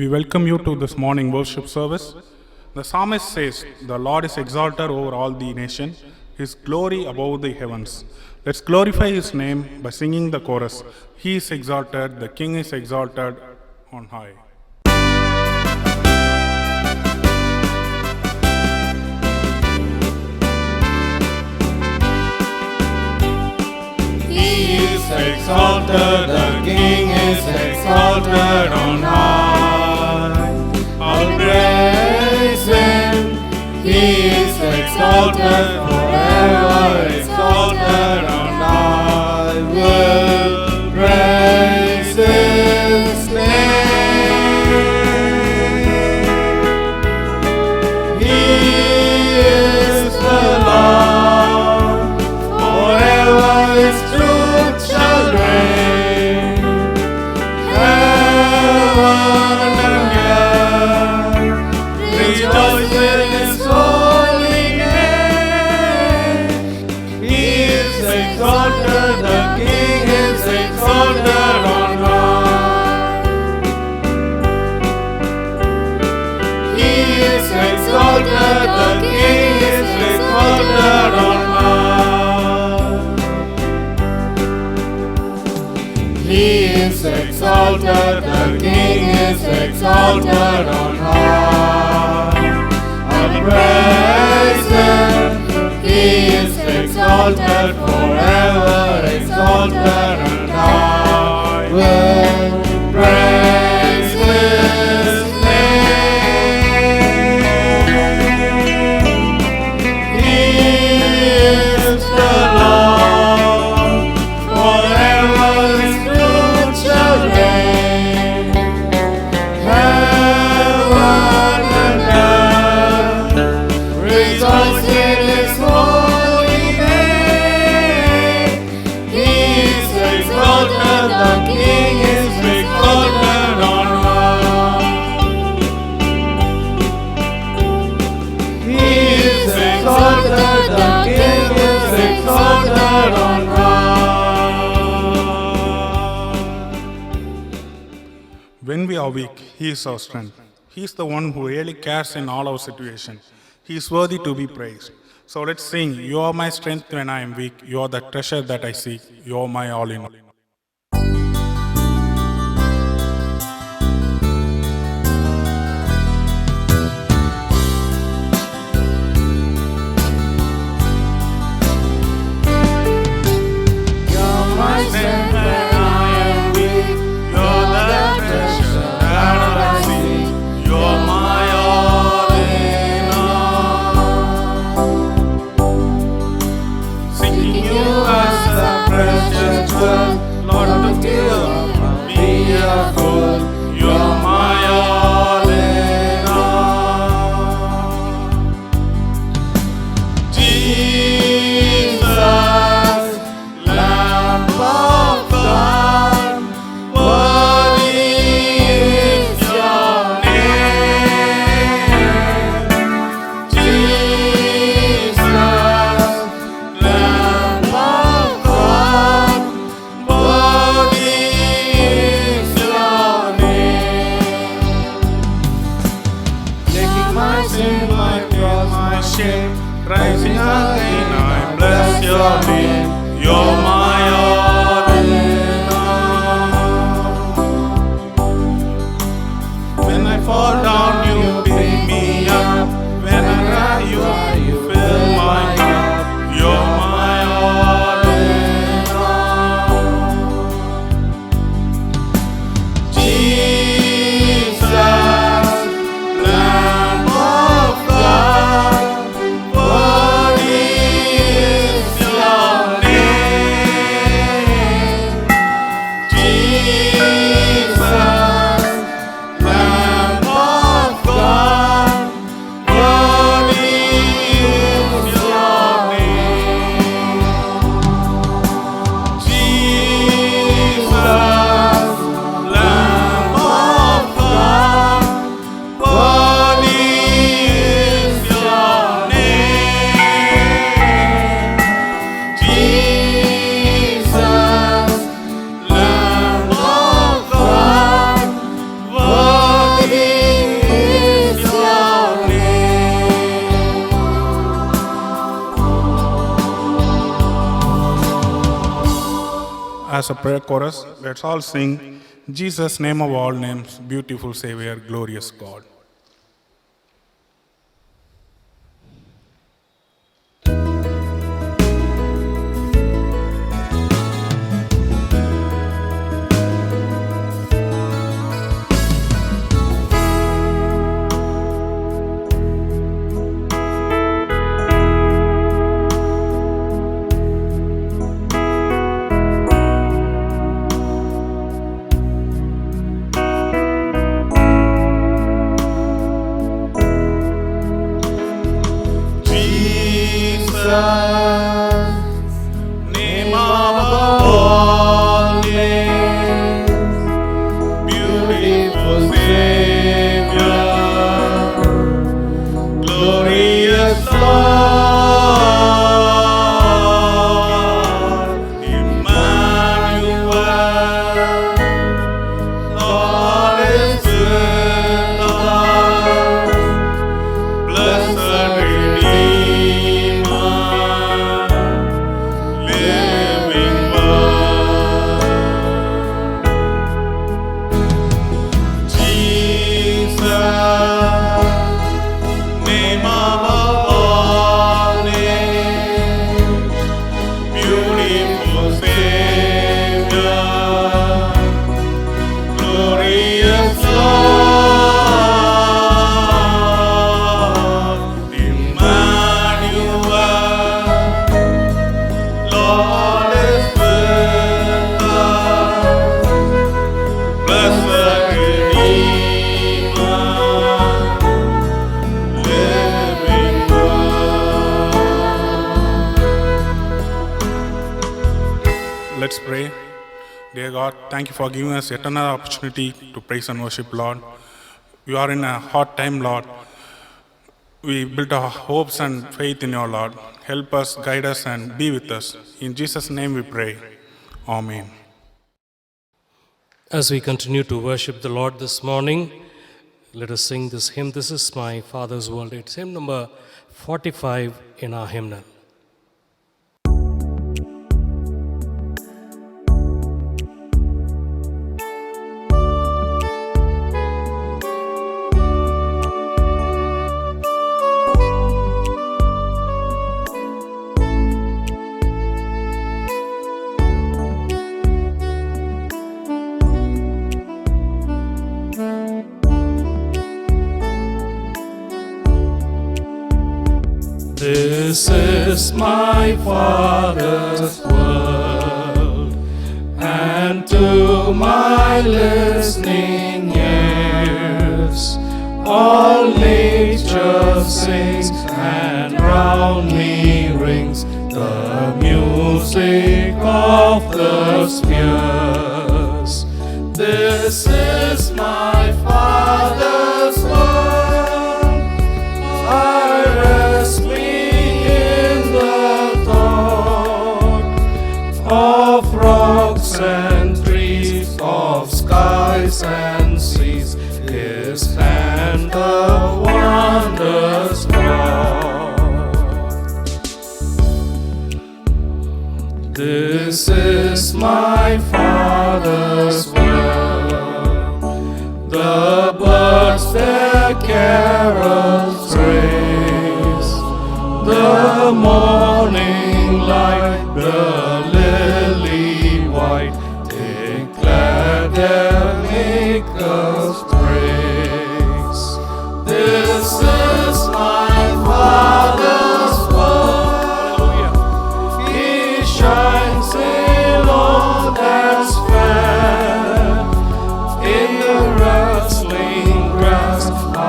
We welcome you to this morning worship service. The psalmist says, "The Lord is exalted over all the nation, His glory above the heavens." Let's glorify His name by singing the chorus. He is exalted, the King is exalted on high. He is exalted, the King is exalted on high. I'll praise Him. He is exalted forever, exalted on high. Will praise His name. He is the Lord, forever His truth shall reign. Heaven and earth rejoice in His holy name. He is exalted, the King is exalted on high. He is exalted, the King is exalted on high. He is exalted, the King is exalted on high. I'll praise Him. He is exalted forever, exalted on high. Will praise His name. He is the Lord, forever His truth shall reign. Heaven and earth rejoice in His holy name. He is exalted, the King is exalted on high. He is exalted, the King is exalted on high. When we are weak, He is our strength. He is the one who really cares in all our situations. He is worthy to be praised. So let's sing, "You are my strength when I am weak. You are the treasure that I seek. You are my all in all." You're my strength when I am weak. You're the treasure that I seek. You're my all in all. Seeking You as a precious jewel, as a prayer chorus, let's all sing Jesus, name of all names, beautiful Savior, glorious God. Name above all names, beautiful Savior, glorious Lord, Emmanuel, Lord is with us, blessed Redeemer. Let's pray. Dear God, thank you for giving us yet another opportunity to praise and worship, Lord. We are in a hard time, Lord. We build our hopes and faith in your Lord. Help us, guide us, and be with us. In Jesus' name we pray. Amen. As we continue to worship the Lord this morning, let us sing this hymn. This is my Father's world. It's hymn number 45 in our hymnal. This is my Father's world, and to my listening ears, all nature sings, and round me rings the music of the spheres. This is my Father's world, I rest in the thought of rocks and trees, of skies and seas. His hand the wonders wrought. This is my Father's world. The birds their carols raise, the morning light, the lily white, declare their Maker's praise. This is my Father's world. He shines in all that's fair. In the rustling grass I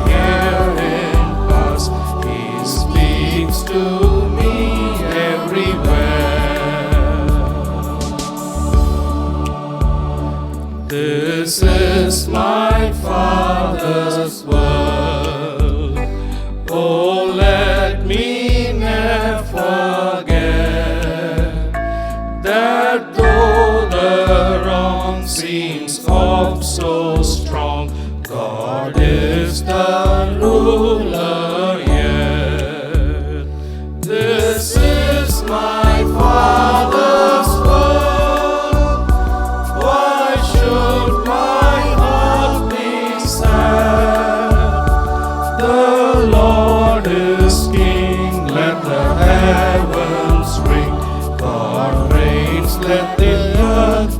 hear him pass. He speaks to me everywhere. This is my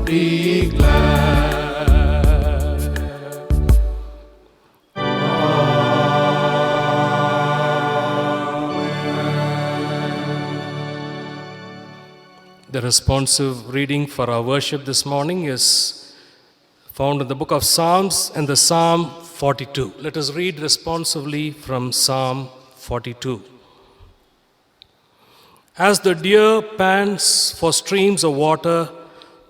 be glad. The responsive reading for our worship this morning is found in the book of Psalms and the Psalm 42. Let us read responsively from Psalm 42. As the deer pants for streams of water,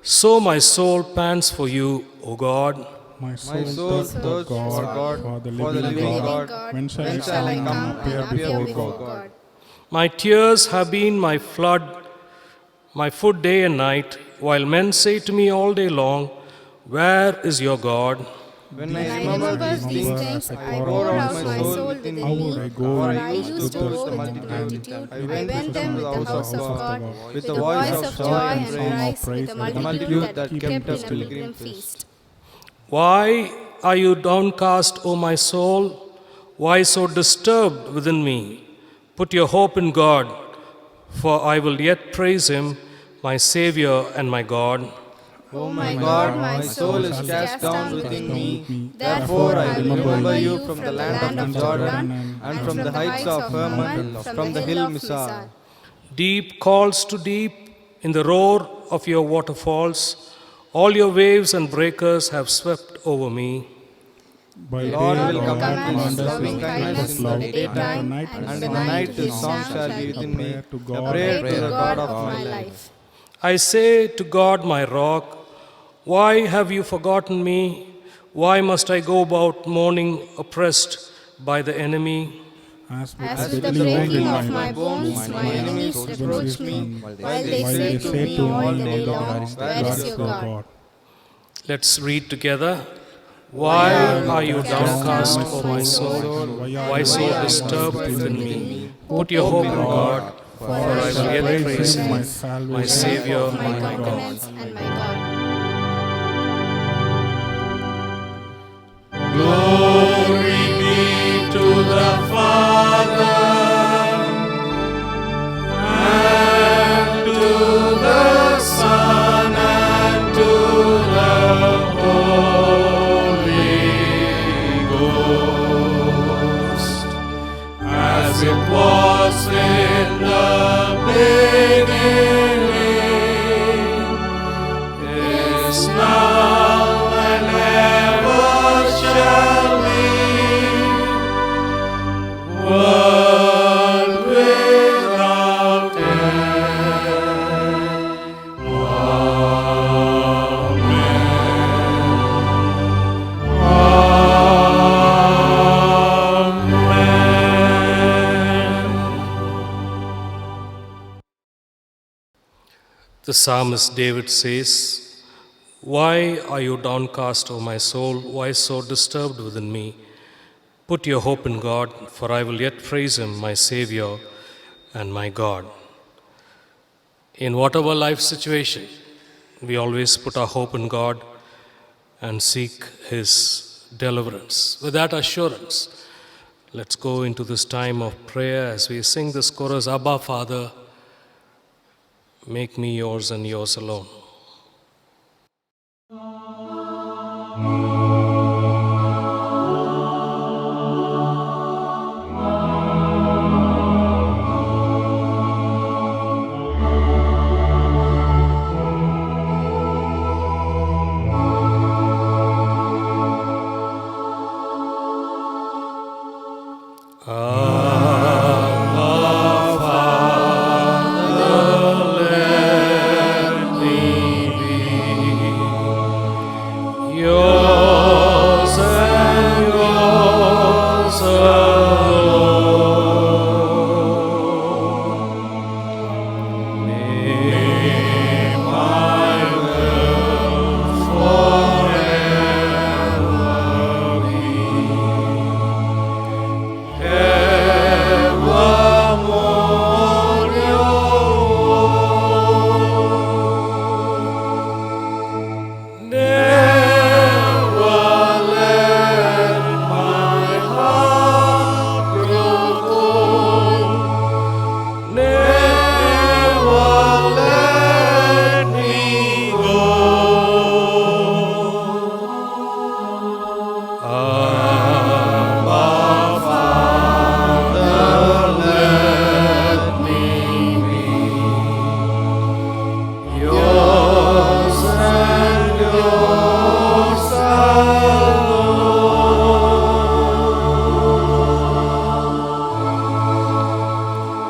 so my soul pants for you, O God. My My soul soul thirsts for thirsts for God, God, for the for the living living God. God. When shall I come and appear before God? My tears have been my flood, my food day and night, while men say to me all day long, where is your God? When I When I remember remember these things, I pour out my soul within How would I me. go For with I used to the go thirst with of the multitude. I I went went with them them with the house of God, with the voice of joy and praise, with the multitude that kept in a pilgrim feast. Why are you downcast, O my soul? Why so disturbed within me? Put your hope in God, for I will yet praise him, my Savior and my God. O my God, my soul is cast down within me. Therefore I will remember you from the land of Jordan and from the heights of Hermon, from the hill Mizar. Deep calls to deep in the roar of your waterfalls. All your waves and breakers have swept over me. By day, Lord will God command His commands loving us kindness His in love, the daytime, and in the night His song shall be within me, prayer to a God, prayer to the God of my life. I say to God, my rock, why have you forgotten me? Why must I go about mourning, oppressed by the enemy? As As with with the the breaking breaking of of my my bones, my enemies reproach me, while they say to me all day long, where is your God? Let's read together. Why are you downcast, O my soul? Why so disturbed within me? Put your hope in God, for I will yet praise him, my Savior My and my God. countenance and my God. Glory be to the Father and to the Son and to the Holy Ghost, as it was in the beginning, is now and ever shall be, world without end. The psalmist David says, why are you downcast, O my soul? Why so disturbed within me? Put your hope in God, for I will yet praise him, my Savior and my God. In whatever life situation, we always put our hope in God and seek his deliverance. With that assurance, let's go into this time of prayer as we sing this chorus, Abba, Father, make me yours and yours alone. Yours and yours alone. May my will forever be evermore your own. Never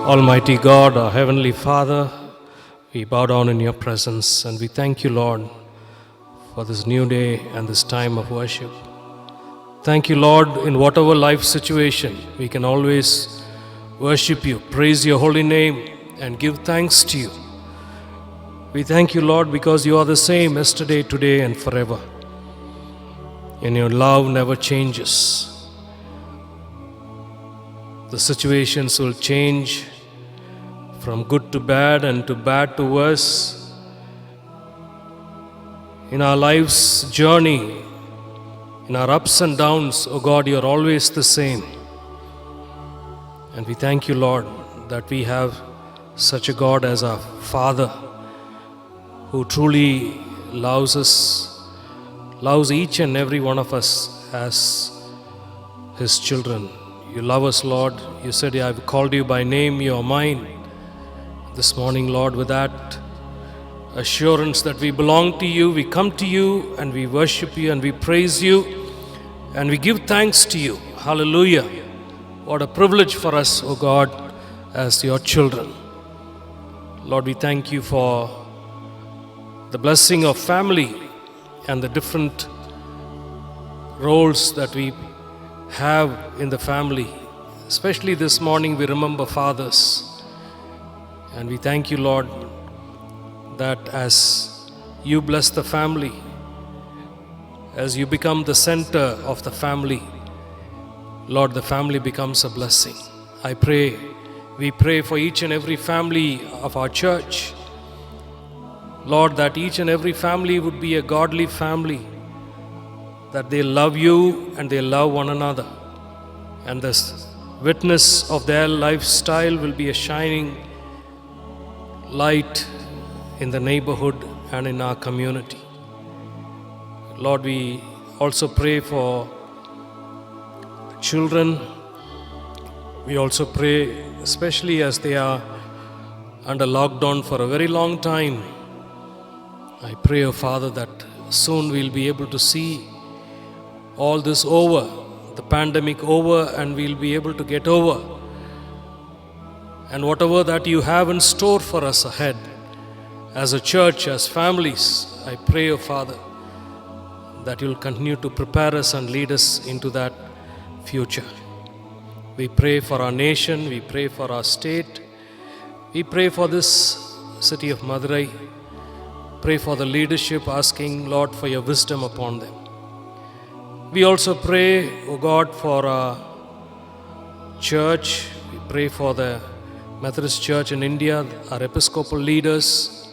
Almighty God, our Heavenly Father, we bow down in your presence and we thank you, Lord, for this new day and this time of worship. Thank you, Lord, in whatever life situation, we can always worship you, praise your holy name, and give thanks to you. We thank you, Lord, because you are the same yesterday, today, and forever. And your love never changes. The situations will change from good to bad and to bad to worse. In our life's journey, in our ups and downs, oh God, you are always the same. And we thank you, Lord, that we have such a God as our Father who truly loves us, loves each and every one of us as His children. You love us, Lord. You said, I have called you by name, you are mine. This morning, Lord, with that assurance that we belong to you, we come to you and we worship you and we praise you and we give thanks to you. Hallelujah. What a privilege for us, O God, as your children. Lord, we thank you for the blessing of family and the different roles that we have in the family. Especially this morning, we remember fathers. And we thank you, Lord, that as you bless the family, as you become the center of the family, Lord, the family becomes a blessing. We pray for each and every family of our church, Lord, that each and every family would be a godly family, that they love you and they love one another. And the witness of their lifestyle will be a shining light in the neighborhood and in our community. Lord, we also pray for children. We also pray, especially as they are under lockdown for a very long time. I pray, O Father, that soon we'll be able to see all this over, the pandemic over, and we'll be able to get over. And whatever that you have in store for us ahead, as a church, as families, I pray, O Father, that you'll continue to prepare us and lead us into that future. We pray for our nation, we pray for our state, we pray for this city of Madurai, pray for the leadership, asking, Lord, for your wisdom upon them. We also pray, O God, for our church. We pray for the Methodist Church in India, our Episcopal leaders,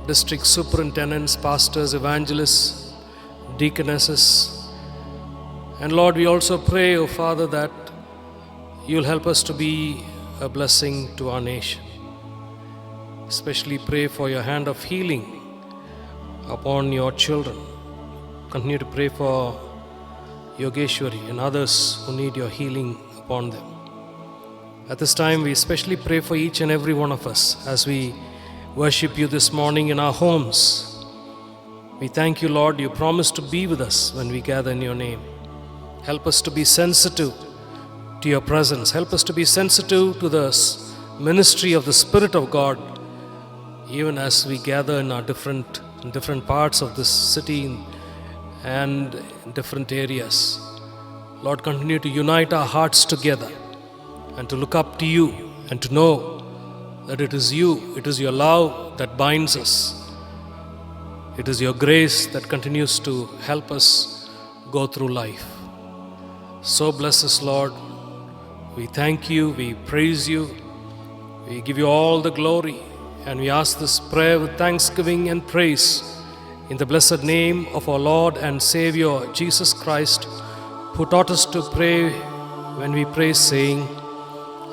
district superintendents, pastors, evangelists, deaconesses. And Lord, we also pray, O Father, that you'll help us to be a blessing to our nation. Especially pray for your hand of healing upon your children. Continue to pray for Yogeshwari and others who need your healing upon them. At this time, we especially pray for each and every one of us as we worship you this morning in our homes. We thank you, Lord, you promised to be with us when we gather in your name. Help us to be sensitive to your presence. Help us to be sensitive to the ministry of the Spirit of God, even as we gather in our different parts of this city and in different areas. Lord, continue to unite our hearts together and to look up to you and to know that it is you, it is your love that binds us. It is your grace that continues to help us go through life. So bless us, Lord. We thank you, we praise you, we give you all the glory, and we ask this prayer with thanksgiving and praise in the blessed name of our Lord and Savior Jesus Christ, who taught us to pray when we pray, saying,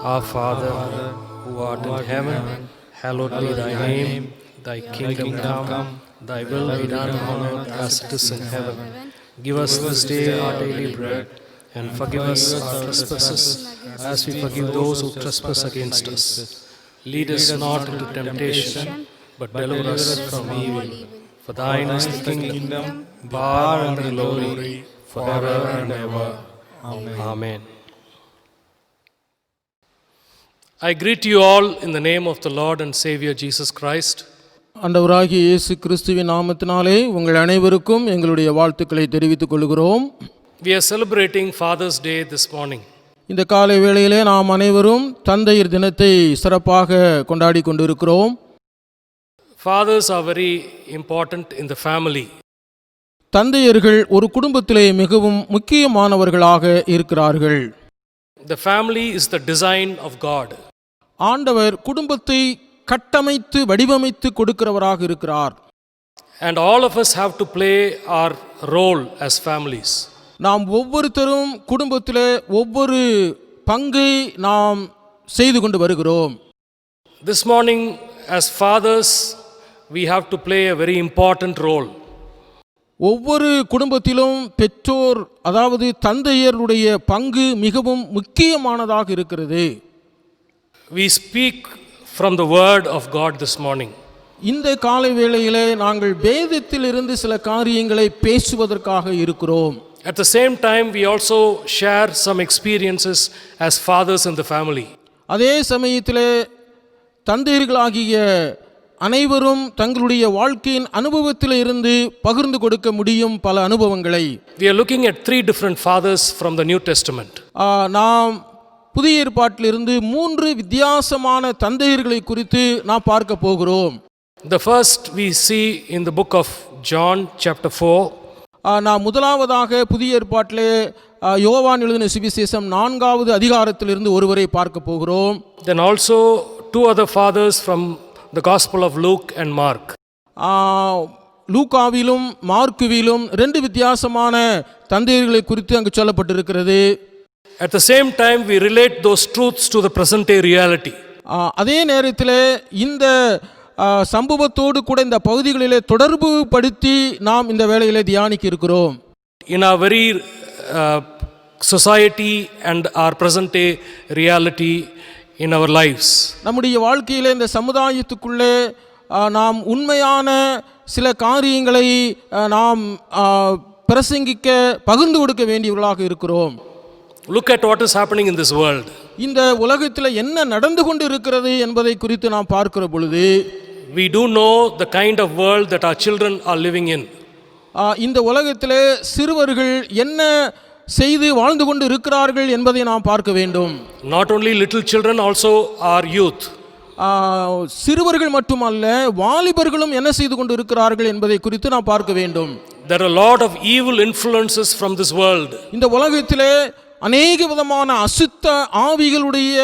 Our Father, who art in heaven, hallowed be thy name. Thy kingdom come, thy will be done on earth as it is in heaven. Give us this day our daily bread, and forgive us our trespasses as we forgive those who trespass against us. Lead us not into temptation, but deliver us from evil. For thine is the kingdom, power, and the glory, forever and ever. Amen. I greet you all in the name of the Lord and Savior Jesus Christ. ஆண்டவராகிய இயேசு கிறிஸ்துவின் நாமத்தினாலே உங்கள் அனைவருக்கும் எங்களுடைய வாழ்த்துக்களை தெரிவித்துக் கொள்கிறோம். We are celebrating Father's Day this morning. இந்த காலை வேளையிலே நாம் அனைவரும் தந்தையர் தினத்தை சிறப்பாக கொண்டாடி கொண்டிருக்கிறோம். Fathers are very important in the family. தந்தையர்கள் ஒரு குடும்பத்திலே மிகவும் முக்கியமானவர்களாக இருக்கிறார்கள். The family is the design of God. ஆண்டவர் குடும்பத்தை கட்டமைத்து வடிவமைத்து கொடுக்கிறவராக இருக்கிறார். And all of us have to play our role as families. நாம் ஒவ்வொருத்தரும் குடும்பத்திலே ஒவ்வொரு பங்கை நாம் செய்து கொண்டு வருகிறோம். This morning, as fathers, we have to play a very important role. ஒவ்வொரு குடும்பத்திலும் பெற்றோர் அதாவது தந்தையருடைய பங்கு மிகவும் முக்கியமானதாக இருக்கிறது. We speak from the word of God this morning. இந்த காலை வேளையிலே நாங்கள் வேதத்திலிருந்து சில காரியங்களை பேசுவதற்காக இருக்கிறோம். At the same time, we also share some experiences as fathers in the family. அதே சமயத்திலே தந்தையர்களாகிய அனைவரும் தங்களுடைய வாழ்க்கையின் அனுபவத்தில் இருந்து பகிர்ந்து கொடுக்க முடியும் பல அனுபவங்களை. We are looking at 3 different fathers from the New Testament. நாம் புதிய ஏற்பாட்டிலிருந்து 3 வித்தியாசமான தந்தையர்களை குறித்து நாம் பார்க்க போகிறோம். The first we see in the book of John chapter 4. நாம் முதலாவதாக புதிய ஏற்பாட்டிலே யோவான் எழுதின சுவிசேஷம் 4வது அதிகாரத்திலிருந்து ஒருவரை பார்க்க போகிறோம். Then also 2 other fathers from the Gospel of Luke and Mark. லூக்காவிலும் மார்க்குவிலும் 2 வித்தியாசமான தந்தையர்களை குறித்து அங்கு சொல்லப்பட்டிருக்கிறது. At the same time, we relate those truths to the present day reality. அதே நேரத்தில் இந்த சம்பவத்தோடு கூட இந்த பகுதிகளிலே தொடர்பு படுத்தி நாம் இந்த வேளையிலே தியானிக்க இருக்கிறோம். In our very society and our present day reality in our lives. நம்முடைய வாழ்க்கையிலே இந்த சமுதாயத்துக்குள்ளே நாம் உண்மையான சில காரியங்களை நாம் பிரசங்கிக்க பகிர்ந்து கொடுக்க வேண்டியவர்களாக இருக்கிறோம். Look at what is happening in this world. இந்த உலகத்தில் என்ன நடந்து கொண்டு இருக்கிறது என்பதை குறித்து நாம் பார்க்கிற பொழுது we do know the kind of world that our children are living in. இந்த உலகத்திலே சிறுவர்கள் என்ன செய்து வாழ்ந்து கொண்டு இருக்கிறார்கள் என்பதை நாம் பார்க்க வேண்டும். Not only little children, also our youth. சிறுவர்கள் மட்டுமல்ல வாலிபர்களும் என்ன செய்து கொண்டு இருக்கிறார்கள் என்பதை குறித்து நாம் பார்க்க வேண்டும். There are a lot of evil influences from this world. இந்த உலகத்திலே அநேக விதமான அசுத்த ஆவிகளுடைய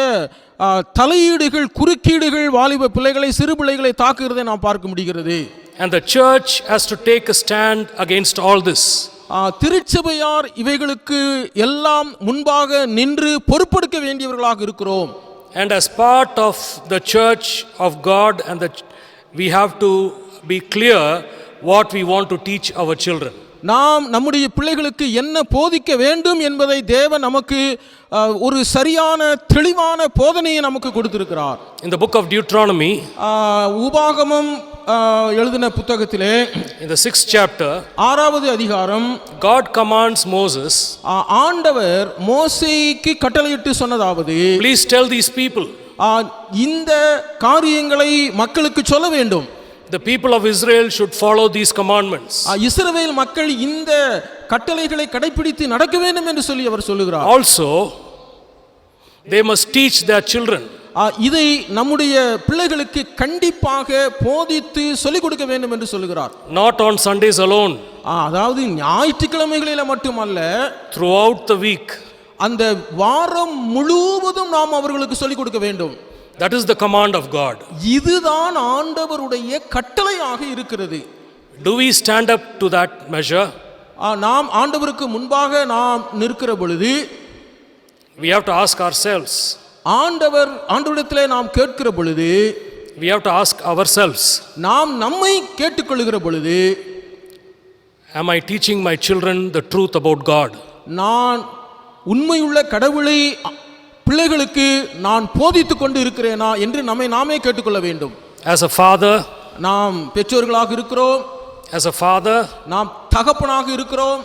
தலையீடுகள் குறுக்கீடுகள் வாலிப பிள்ளைகளை சிறு பிள்ளைகளை தாக்குகிறதை நாம் பார்க்க முடிகிறது. And the church has to take a stand against all this. திருச்சபையார் இவைகளுக்கு எல்லாம் முன்பாக நின்று பொறுப்பெடுக்க வேண்டியவர்களாக இருக்கிறோம். And as part of the church of God and we have to be clear what we want to teach our children. நாம் நம்முடைய பிள்ளைகளுக்கு என்ன போதிக்க வேண்டும் என்பதை தேவன் நமக்கு ஒரு சரியான தெளிவான போதனையை நமக்கு கொடுத்திருக்கிறார். In the book of Deuteronomy, உபாகமம் எழுதின புத்தகத்திலே in the 6th chapter, 6வது அதிகாரம், God commands Moses, ஆண்டவர் மோசேக்கு கட்டளையிட்டு சொன்னதாவது, please tell these people, இந்த காரியங்களை மக்களுக்கு சொல்ல வேண்டும். the people of Israel should follow these commandments. இஸ்ரவேல் மக்கள் இந்த கட்டளைகளை கடைபிடித்து நடக்க வேண்டும் என்று சொல்லி அவர் சொல்லுகிறார். Also, they must teach their children. இதை நம்முடைய பிள்ளைகளுக்கு கண்டிப்பாக போதித்து சொல்லிக் கொடுக்க வேண்டும் என்று சொல்லுகிறார். Not on Sundays alone. அதாவது ஞாயிற்றுக்கிழமைகளில மட்டுமல்ல, throughout the week. அந்த வாரம் முழுவதும் நாம் அவர்களுக்கு சொல்லிக் கொடுக்க வேண்டும். That is the command of God. இதுதான் ஆண்டவருடைய கட்டளையாக இருக்கிறது. Do we stand up to that measure? நாம் ஆண்டவருக்கு முன்பாக நாம் நிற்கிற பொழுது we have to ask ourselves. ஆண்டவரிடத்திலே நாம் கேட்கிற பொழுது we have to ask ourselves. நாம் நம்மை கேட்டுக்கொள்கிற பொழுது am I teaching my children the truth about God? நான் உண்மையுள்ள கடவுளை பிள்ளைகளுக்கு நான் போதித்துக் கொண்டு இருக்கிறேனா என்று நம்மை நாமே கேட்டுக்கொள்ள வேண்டும். As a father, நாம் பெற்றோர்களாக இருக்கிறோம். as a father, நாம் தகப்பனாக இருக்கிறோம்.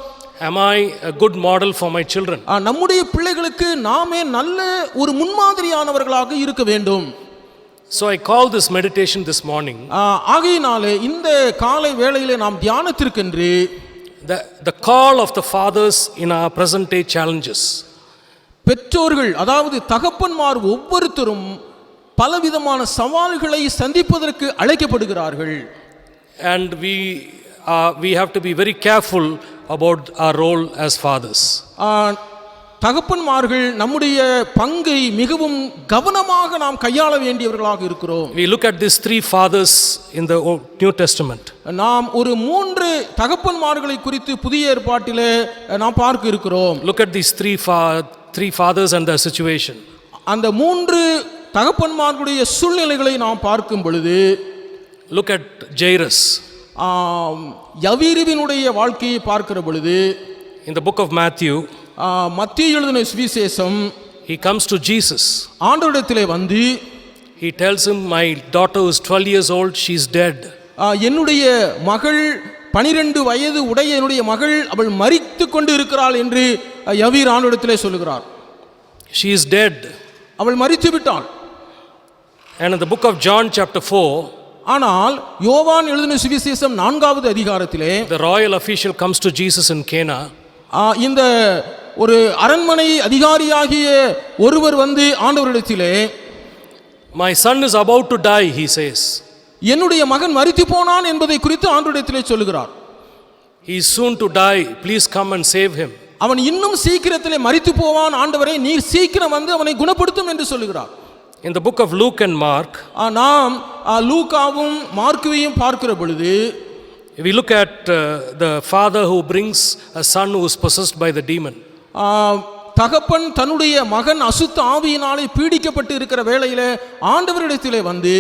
Am I a good model for my children? நம்முடைய பிள்ளைகளுக்கு நாமே நல்ல ஒரு முன்மாதிரியானவர்களாக இருக்க வேண்டும். So I call this meditation this morning ஆகையினாலே இந்த காலை வேளையிலே நாம் தியானத்திற்கென்று the call of the fathers in our present day challenges. பெற்றோர்கள் அதாவது தகப்பன்மார் ஒவ்வொருத்தரும் பலவிதமான சவால்களை சந்திப்பதற்கு அழைக்கப்படுகிறார்கள். And we have to be very careful about our role as fathers. தகப்பன்மார்கள் நம்முடைய பங்கை மிகவும் கவனமாக நாம் கையாள வேண்டியவர்களாக இருக்கிறோம். We look at these three fathers in the New Testament. நாம் ஒரு 3 தகப்பன்மார்களை குறித்து புதிய ஏற்பாட்டிலே நாம் பார்க்க இருக்கிறோம். Look at these three fathers and their situation. அந்த 3 தகப்பன்மார்களுடைய சூழ்நிலைகளை நாம் பார்க்கும் பொழுது Look at Jairus. யவீருவினுடைய வாழ்க்கையை பார்க்கிற பொழுது In the book of Matthew, மத்தேயு எழுதின சுவிசேஷம், he comes to Jesus. ஆண்டவரிடத்திலே வந்து He tells him, my daughter is 12 years old, she's dead. என்னுடைய மகள் 12 வயது உடைய என்னுடைய மகள் அவள் மரித்து கொண்டு இருக்கிறாள் என்று யவீர் ஆண்டவரிடத்திலே சொல்லுகிறார். She is dead. அவள் மரித்து விட்டாள். And in the book of John chapter 4, ஆனால் யோவான் எழுதின சுவிசேஷம் 4வது அதிகாரத்திலே the royal official comes to Jesus in Cana. இந்த ஒரு அரண்மனை அதிகாரியாகிய ஒருவர் வந்து ஆண்டவரிடத்திலே, My son is about to die, he says. என்னுடைய மகன் மரித்து போனான் என்பதை குறித்து ஆண்டவரிடத்திலே சொல்லுகிறார். He is soon to die, please come and save him. அவன் இன்னும் சீக்கிரத்திலே மரித்து போவான், ஆண்டவரே நீர் சீக்கிரம் வந்து அவனை குணப்படுத்தும் என்று சொல்லுகிறார். In the book of Luke and Mark, நாம் லூக்காவும் மார்க்குவையும் பார்க்கிற பொழுது we look at the father who brings a son who is possessed by the demon. தகப்பன் தன்னுடைய மகன் அசுத்த ஆவியினாலே பீடிக்கப்பட்டு இருக்கிற வேளையிலே ஆண்டவரிடத்திலே வந்து,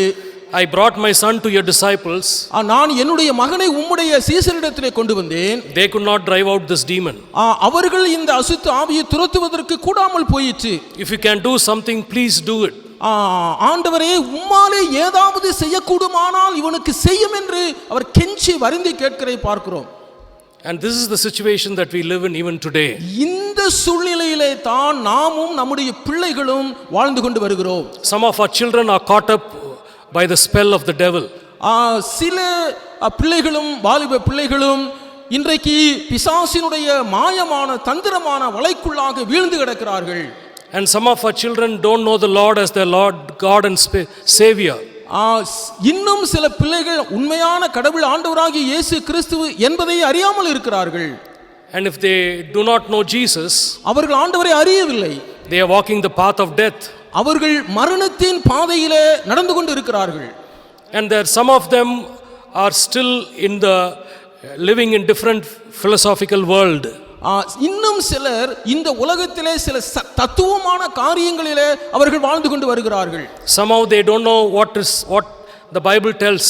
I brought my son to your disciples. நான் என்னுடைய மகனை உம்முடைய சீசரிடத்திலே கொண்டு வந்தேன். They could not drive out this demon. அவர்கள் இந்த அசுத்த ஆவியை துரத்துவதற்கு கூடாமல் போயிற்று. If you can do something, please do it. ஆண்டவரே உம்மாலே ஏதாவது செய்யக்கூடுமானால் இவனுக்கு செய்யும் என்று அவர் கெஞ்சி வருந்தி கேட்கிறதை பார்க்கிறோம். And this is the situation that we live in even today. இந்த சூழ்நிலையிலே தான் நாமும் நம்முடைய பிள்ளைகளும் வாழ்ந்து கொண்டு வருகிறோம். Some of our children are caught up by the spell of the devil. சில பிள்ளைகளும் வாலிப பிள்ளைகளும் இன்றைக்கு பிசாசினுடைய மாயமான தந்திரமான வலைக்குள்ளாக வீழ்ந்து கிடக்கிறார்கள். And some of our children don't know the Lord as their Lord, God and Savior. இன்னும் சில பிள்ளைகள் உண்மையான கடவுள் ஆண்டவராகிய இயேசு கிறிஸ்து என்பதை அறியாமல் இருக்கிறார்கள். And if they do not know Jesus, அவர்கள் ஆண்டவரை அறியவில்லை. they are walking the path of death. அவர்கள் மரணத்தின் பாதையிலே நடந்து கொண்டு இருக்கிறார்கள். And there some of them are still in the living in different philosophical world. இன்னும் சிலர் இந்த உலகத்திலே சில தத்துவமான காரியங்களிலே அவர்கள் வாழ்ந்து கொண்டு வருகிறார்கள். Somehow they don't know what the Bible tells.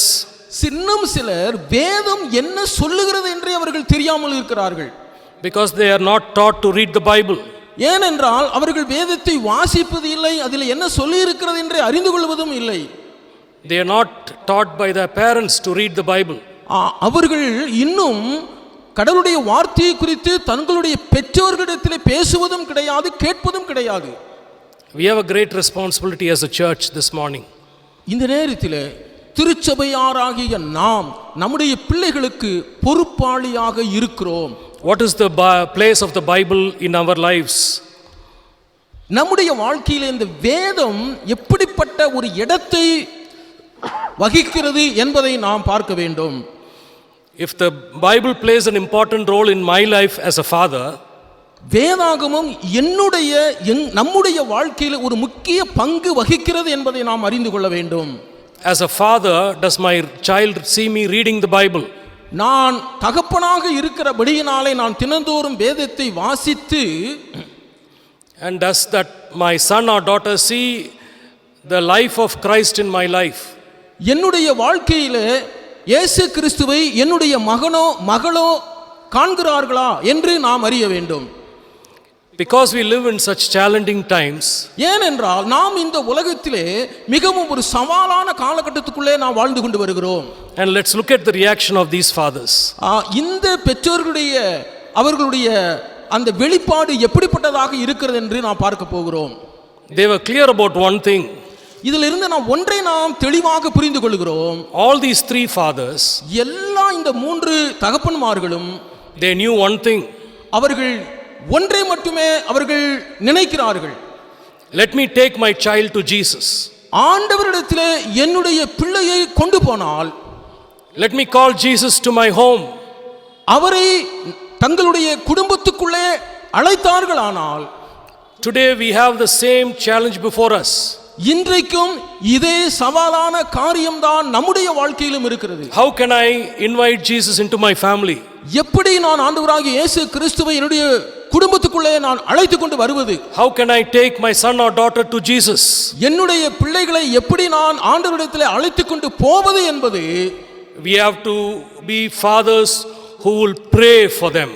இன்னும் சிலர் வேதம் என்ன சொல்லுகிறது என்றே அவர்கள் தெரியாமல் இருக்கிறார்கள். Because they are not taught to read the Bible. ஏனென்றால் அவர்கள் வேதத்தை வாசிப்பது இல்லை, அதில் என்ன சொல்லி இருக்கிறது என்றே அறிந்து கொள்வதும் இல்லை. They are not taught by their parents to read the Bible. அவர்கள் இன்னும் கடவுளுடைய வார்த்தையை குறித்து தங்களுடைய பெற்றோர்களிடத்திலே பேசுவதும் கிடையாது, கேட்பதும் கிடையாது. We have a great responsibility as a church this morning. இந்த நேரத்தில் திருச்சபையாராகிய நாம் நம்முடைய பிள்ளைகளுக்கு பொறுப்பாளியாக இருக்கிறோம். What is the place of the Bible in our lives? நம்முடைய வாழ்க்கையில் இந்த வேதம் எப்படிப்பட்ட ஒரு இடத்தை வகிக்கிறது என்பதை நாம் பார்க்க வேண்டும். If the Bible plays an important role in my life as a father, வேதாகமம் நம்முடைய வாழ்க்கையில் ஒரு முக்கிய பங்கு வகிக்கிறது என்பதை நாம் அறிந்து கொள்ள வேண்டும். As a father, does my child see me reading the Bible? நான் தகப்பனாக இருக்கிறபடியினாலே நான் தினந்தோறும் வேதத்தை வாசித்து, and does that my son or daughter see the life of Christ in my life? என்னுடைய வாழ்க்கையிலே இயேசு கிறிஸ்துவை என்னுடைய மகனோ மகளோ காண்கிறார்களா என்று நாம் அறிய வேண்டும். Because we live in such challenging times, ஏனென்றால் நாம் இந்த உலகத்திலே மிகவும் ஒரு சவாலான காலகட்டத்துக்குள்ளே நாம் வாழ்ந்து கொண்டு வருகிறோம். and let's look at the reaction of these fathers. இந்த பெற்றோர்களுடைய அவர்களுடைய அந்த வெளிப்பாடு எப்படிப்பட்டதாக இருக்கிறது என்று நாம் பார்க்க போகிறோம். They were clear about one thing. இதிலிருந்து நாம் ஒன்றை நாம் தெளிவாக புரிந்து கொள்கிறோம். All these three fathers, எல்லா இந்த 3 தகப்பன்மார்களும் they knew one thing. அவர்கள் ஒன்றை மட்டுமே அவர்கள் நினைக்கிறார்கள். Let me take my child to Jesus. ஆண்டவரிடத்திலே என்னுடைய பிள்ளையை கொண்டு போனால், Let me call Jesus to my home. அவரை தங்களுடைய குடும்பத்துக்குள்ளே அழைத்தார்களானால், Today we have the same challenge before us. இன்றைக்கும் இதே சவாலான காரியம்தான் நம்முடைய வாழ்க்கையிலும் இருக்கிறது. How can I invite Jesus into my family? எப்படி நான் ஆண்டவராகிய இயேசு கிறிஸ்துவை என்னுடைய குடும்பத்துக்குள்ளே நான் அழைத்து கொண்டு வருவது? How can I take my son or daughter to Jesus? என்னுடைய பிள்ளைகளை எப்படி நான் ஆண்டவரிடத்திலே அழைத்து கொண்டு போவது என்பது, We have to be fathers who will pray for them.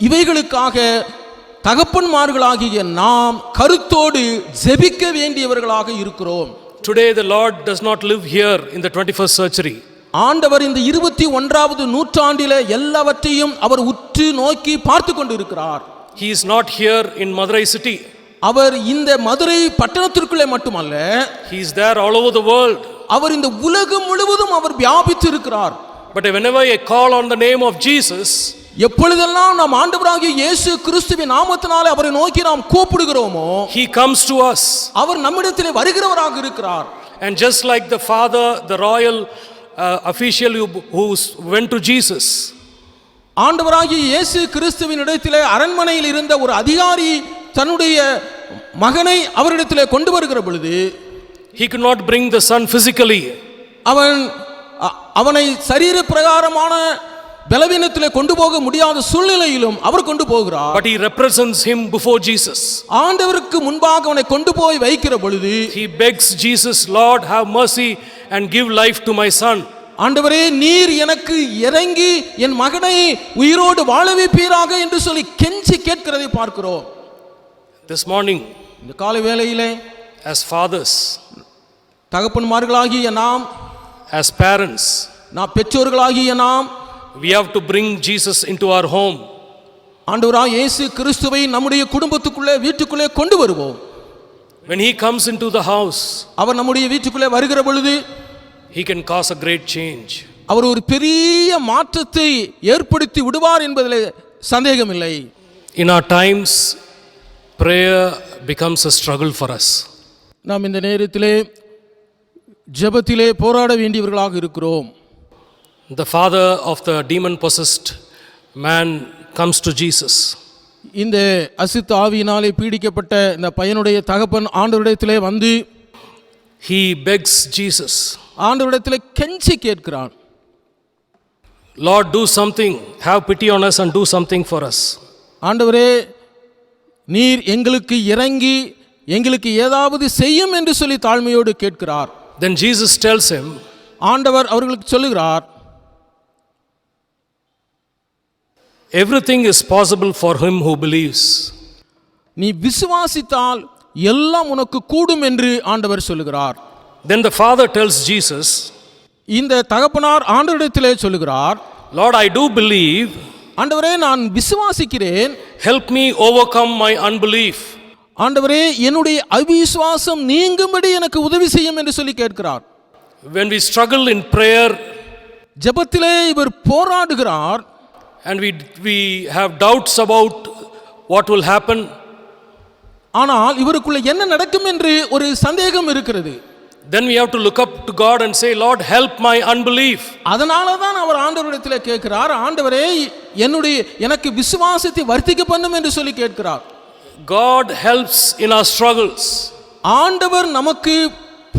இவைகளுக்காக தகப்பன்மார்களாகிய நாம் கருத்தோடு ஜெபிக்க வேண்டியவர்களாக இருக்கிறோம். Today the Lord does not live here in the 21st century. ஆண்டவர் இந்த 21வது நூற்றாண்டிலே எல்லாவற்றையும் அவர் உற்று நோக்கி பார்த்து கொண்டு இருக்கிறார். He is not here in Madurai city. அவர் இந்த மதுரை பட்டணத்திற்குள்ளே மட்டுமல்ல, He is there all over the world. அவர் இந்த உலகம் முழுவதும் அவர் வியாபித்து இருக்கிறார். But whenever I call on the name of Jesus, எப்பொழுதெல்லாம் நாம் ஆண்டவராகிய இயேசு கிறிஸ்துவின் நாமத்தினாலே அவரை நோக்கி நாம் கூப்பிடுகிறோமோ, He comes to us. அவர் நம்மிடத்திலே வருகிறவராக இருக்கிறார். And just like the father, the royal official who went to Jesus, ஆண்டவராகிய இயேசு கிறிஸ்துவின் இடத்திலே அரண்மனையில் இருந்த ஒரு அதிகாரி தன்னுடைய மகனை அவரிடத்திலே கொண்டு வருகிற பொழுது, he could not bring the son physically. அவனை சரீர பிரகாரமான பலவீனத்திலே கொண்டு போக முடியாத சூழ்நிலையிலும் அவர் கொண்டு போகிறார். But he represents him before Jesus. ஆண்டவருக்கு முன்பாக அவனை கொண்டு போய் வைக்கிற பொழுது, He begs Jesus, Lord, have mercy and give life to my son. ஆண்டவரே, நீர் எனக்கு இறங்கி என் மகனை உயிரோடு வாழ வைப்பீராக என்று சொல்லி கெஞ்சி கேட்கிறதை பார்க்கிறோம். This morning, இந்த காலை வேளையிலே as fathers, தகப்பன்மார்களாகிய நாம், as parents, நாம் பெற்றோர்களாகிய நாம், we have to bring Jesus into our home. ஆண்டவராகிய இயேசு கிறிஸ்துவை நம்முடைய குடும்பத்துக்குள்ளே வீட்டுக்குள்ளே கொண்டு வருவோம். When he comes into the house, அவர் நம்முடைய வீட்டுக்குள்ளே வருகிற பொழுது he can cause a great change. அவர் ஒரு பெரிய மாற்றத்தை ஏற்படுத்தி விடுவார் என்பதில் சந்தேகமில்லை. In our times, prayer becomes a struggle for us. நாம் இந்த நேரத்திலே ஜெபத்திலே போராட வேண்டியவர்களாக இருக்கிறோம். The father of the demon possessed man comes to Jesus. இந்த அசுத்த ஆவியினாலே பீடிக்கப்பட்ட இந்த பையனுடைய தகப்பன் ஆண்டவரிடத்திலே வந்து He begs Jesus, ஆண்டவரிடத்திலே கெஞ்சி கேட்கிறான், Lord, do something, have pity on us and do something for us. ஆண்டவரே, நீர் எங்களுக்கு இறங்கி எங்களுக்கு ஏதாவது செய்யும் என்று சொல்லி தாழ்மையோடு கேட்கிறார். Then Jesus tells him, ஆண்டவர் அவர்களுக்கு சொல்லுகிறார், everything is possible for him who believes. நீ விசுவாசித்தால் எல்லாம் உனக்கு கூடும் என்று ஆண்டவர் சொல்லுகிறார். Then the father tells Jesus, இந்த தகப்பனார் ஆண்டவரிடத்திலே சொல்லுகிறார், Lord, I do believe. ஆண்டவரே, நான் விசுவாசிக்கிறேன், Help me overcome my unbelief. ஆண்டவரே, என்னுடைய அவிசுவாசம் நீங்கும்படி எனக்கு உதவி செய்யும் என்று சொல்லி கேட்கிறார். When we struggle in prayer ஜெபத்திலே இவர் போராடுகிறார், and we have doubts about what will happen, ஆனால் இவருக்குள்ள என்ன நடக்கும் என்று ஒரு சந்தேகம் இருக்கிறது. then we have to look up to God and say, Lord, help my unbelief. அதனால தான் அவர் ஆண்டவரிடத்திலே கேட்கிறார், ஆண்டவரே, எனக்கு விசுவாசத்தை வர்த்திக்க பண்ணும் என்று சொல்லி கேட்கிறார். God helps in our struggles. ஆண்டவர் நமக்கு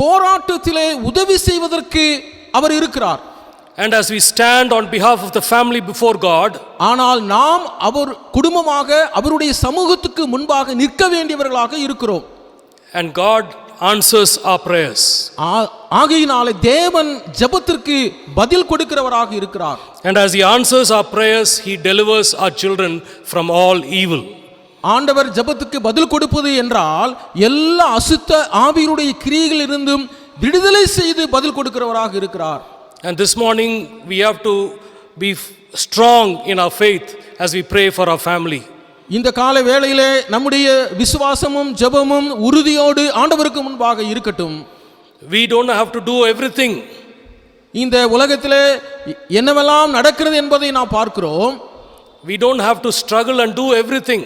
போராட்டத்திலே உதவி செய்வதற்கு அவர் இருக்கிறார். And as we stand on behalf of the family before God, ஆனால் நாம் அவர் குடும்பமாக அவருடைய சமூகத்துக்கு முன்பாக நிற்க வேண்டியவர்களாக இருக்கிறோம். and God answers our prayers. ஆகையினாலே தேவன் ஜெபத்திற்கு பதில் கொடுக்கிறவராக இருக்கிறார். And as he answers our prayers, he delivers our children from all evil. ஆண்டவர் ஜெபத்துக்கு பதில் கொடுப்பது என்றால் எல்லா அசுத்த ஆவியினுடைய கிரியைகளிலிருந்தும் விடுதலை செய்து பதில் கொடுக்கிறவராக இருக்கிறார். And this morning we have to be strong in our faith as we pray for our family. இந்த கால வேளையிலே நம்முடைய விசுவாசமும் ஜெபமும் உறுதியோடு ஆண்டவருக்கு முன்பாக இருக்கட்டும். We don't have to do everything. இந்த உலகத்திலே என்னவெல்லாம் நடக்கிறது என்பதை நாம் பார்க்கிறோம். We don't have to struggle and do everything.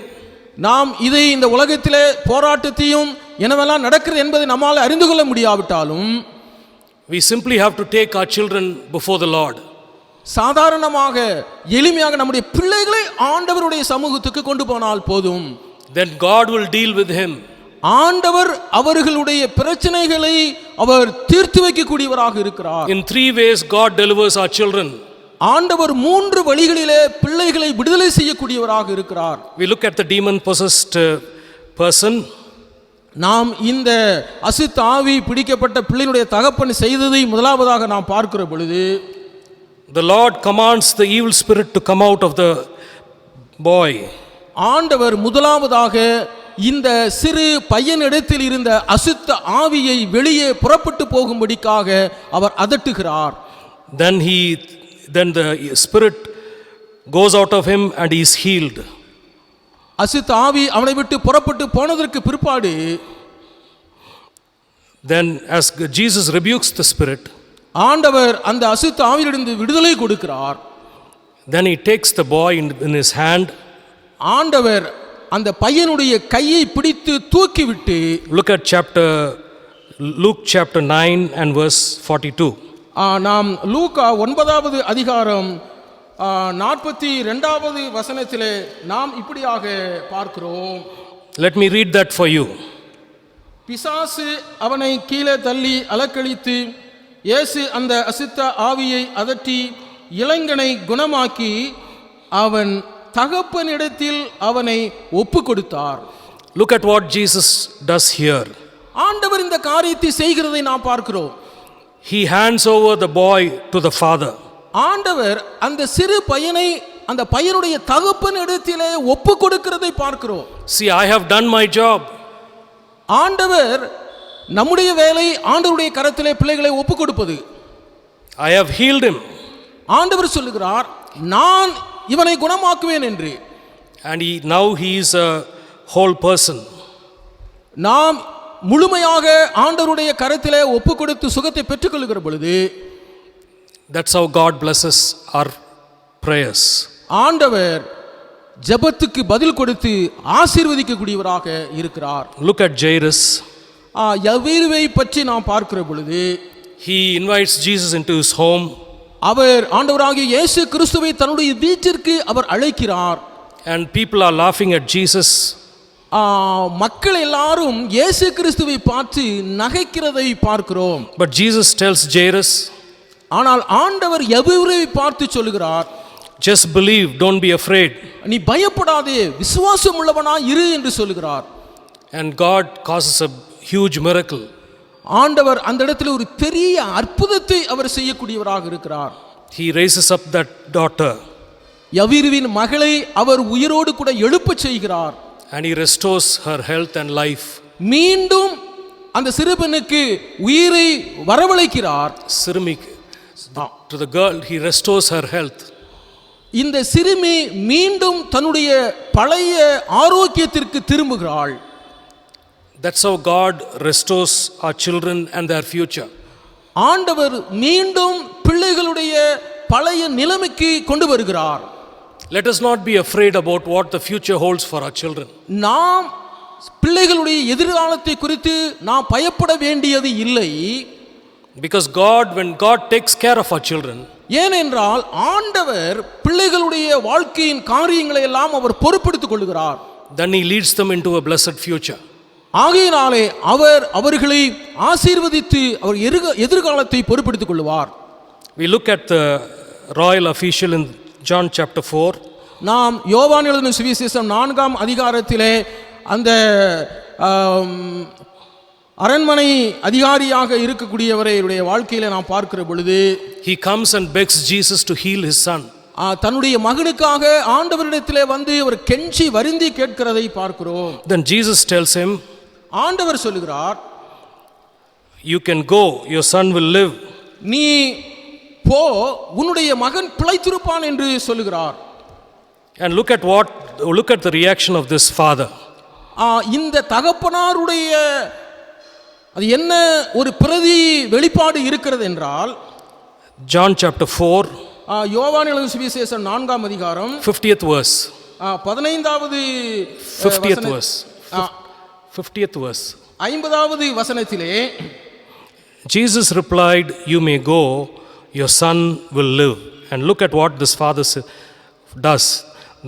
நாம் இதை இந்த உலகத்திலே போராட்டத்தையும் என்னவெல்லாம் நடக்கிறது என்பதை நம்மால் அறிந்து கொள்ள முடியாவிட்டாலும் We simply have to take our children before the Lord. சாதாரணமாக எளிமையாக நம்முடைய பிள்ளைகளை ஆண்டவருடைய சமூகத்துக்கு கொண்டு போனால் போதும். Then God will deal with him. ஆண்டவர் அவர்களுடைய பிரச்சனைகளை அவர் தீர்த்து வைக்கக்கூடியவராக இருக்கிறார். In 3 ways God delivers our children. ஆண்டவர் 3 வழிகளிலே பிள்ளைகளை விடுதலை செய்யக்கூடியவராக இருக்கிறார். We look at the demon possessed person. நாம் இந்த அசுத்த ஆவி பிடிக்கப்பட்ட பிள்ளையினுடைய தகப்பன் செய்ததை முதலாவதாக நாம் பார்க்கிற பொழுது The Lord commands the evil spirit to come out of the boy. ஆண்டவர் முதலாவதாக இந்த சிறு பையனிடத்தில் இருந்த அசுத்த ஆவியை வெளியே புறப்பட்டு போகும்படிக்காக அவர் அதட்டுகிறார். Then the spirit goes out of him and he is healed. அசுத்த ஆவி அவனை விட்டு புறப்பட்டு போனதற்கு பிற்பாடு then as Jesus rebukes the spirit, ஆண்டவர் அந்த அசுத்த ஆவியிலிருந்து விடுதலை கொடுக்கிறார். then he takes the boy in his hand. ஆண்டவர் அந்த பையனுடைய கையை பிடித்து தூக்கிவிட்டு Look at Luke chapter 9 and verse 42. நாம் லூக்கா 9வது அதிகாரம் 42வது வசனத்திலே நாம் இப்படியாக பார்க்கிறோம். Let me read that for you. பிசாசு அவனை கீழே தள்ளி அலக்களித்து இயேசு அந்த அசுத்த ஆவியை அதட்டி இளைஞனை குணமாக்கி அவன் தகப்பனிடத்தில் அவனை ஒப்பு கொடுத்தார். Look at what Jesus does here. ஆண்டவர் இந்த காரியத்தை செய்கிறதை நாம் பார்க்கிறோம். He hands over the boy to the father. ஆண்டவர் அந்த சிறு பையனை அந்த பையனுடைய தகப்பனிடத்திலே ஒப்பு கொடுக்கிறதை பார்க்கிறோம். See, I have done my job. ஆண்டவர் நம்முடைய வேலை ஆண்டவருடைய கரத்திலே பிள்ளைகளை ஒப்பு கொடுப்பது. I have healed him. ஆண்டவர் சொல்லுகிறார் நான் இவனை குணமாக்குவேன் என்று. And now he is a whole person. நாம் முழுமையாக ஆண்டவருடைய கரத்திலே ஒப்பு கொடுத்து சுகத்தை பெற்றுக்கொள்கிற பொழுது that's how God blesses our prayers. ஆண்டவர் ஜெபத்துக்கு பதில் கொடுத்து ஆசீர்வதிக்கக்கூடியவராக இருக்கிறார். Look at Jairus. யவீருவை பற்றி நாம் பார்க்கிற பொழுது he invites Jesus into his home. அவர் ஆண்டவராகிய இயேசு கிறிஸ்துவை தன்னுடைய வீட்டிற்கு அவர் அழைக்கிறார். And people are laughing at Jesus. மக்கள் எல்லாரும் இயேசு கிறிஸ்துவை பார்த்து நகைக்கிறதை பார்க்கிறோம். But Jesus tells Jairus, ஆனால் ஆண்டவர் யவீருவை பார்த்து சொல்லுகிறார் just believe, don't be afraid. நீ பயப்படாதே, விசுவாசம் உள்ளவனாய் இரு என்று சொல்லுகிறார். And God causes a huge miracle. ஆண்டவர் அந்த இடத்துல ஒரு பெரிய அற்புதத்தை அவர் செய்யக்கூடியவராக இருக்கிறார். He raises up that daughter. யவீருவின் மகளை அவர் உயிரோடு கூட எழுப்பச் செய்கிறார். And he restores her health and life. மீண்டும் அந்த சிறுபெண்ணுக்கு உயிரை வரவழைக்கிறார். To the girl he restores her health. இந்த சிறுமி மீண்டும் தன்னுடைய பழைய ஆரோக்கியத்திற்கு திரும்புகிறாள். That's how God restores our children and their future. ஆண்டவர் மீண்டும் பிள்ளைகளுடைய பழைய நிலைமைக்கு கொண்டு வருகிறார். Let us not be afraid about what the future holds for our children. நாம் பிள்ளைகளுடைய எதிர்காலத்தை குறித்து நாம் பயப்பட வேண்டியது இல்லை. Because when God takes care of our children, ஏனென்றால் ஆண்டவர் பிள்ளைகளுடைய வாழ்க்கையின் காரியங்களை எல்லாம் அவர் பொறுப்பெடுத்துக் கொள்கிறார். then he leads them into a blessed future. ஆகையினாலே அவர் அவர்களை ஆசீர்வதித்து அவர் எதிர்காலத்தை பொறுப்பெடுத்துக் கொள்வார். We look at the royal official in John chapter 4. நாம் யோவான் எழுதின சுவிசேஷம் 4ஆம் அதிகாரத்திலே அந்த அரண்மனை அதிகாரியாக இருக்கக்கூடியவருடைய வாழ்க்கையில நாம் பார்க்கிற பொழுது he comes and begs Jesus to heal his son. தன்னுடைய மகனுக்காக ஆண்டவரிடத்திலே வந்து அவர் கெஞ்சி வருந்தி கேட்கிறதை பார்க்கிறோம். Then Jesus tells him, ஆண்டவர் சொல்லுகிறார், you can go, your son will live. நீ போ, உன்னுடைய மகன் பிழைத்திருப்பான் என்று சொல்லுகிறார். And look at the reaction of this father. இந்த தகப்பனாருடைய அது என்ன ஒரு பிரதி வெளிப்பாடு இருக்கிறது என்றால், John chapter 4, யோவான் எழுதின சுவிசேஷம் 4ஆம் அதிகாரம் 50th verse. 15வது 50th verse. 50th verse. 50வது வசனத்திலே, Jesus replied, "You may go, your son will live." And look at what this father does.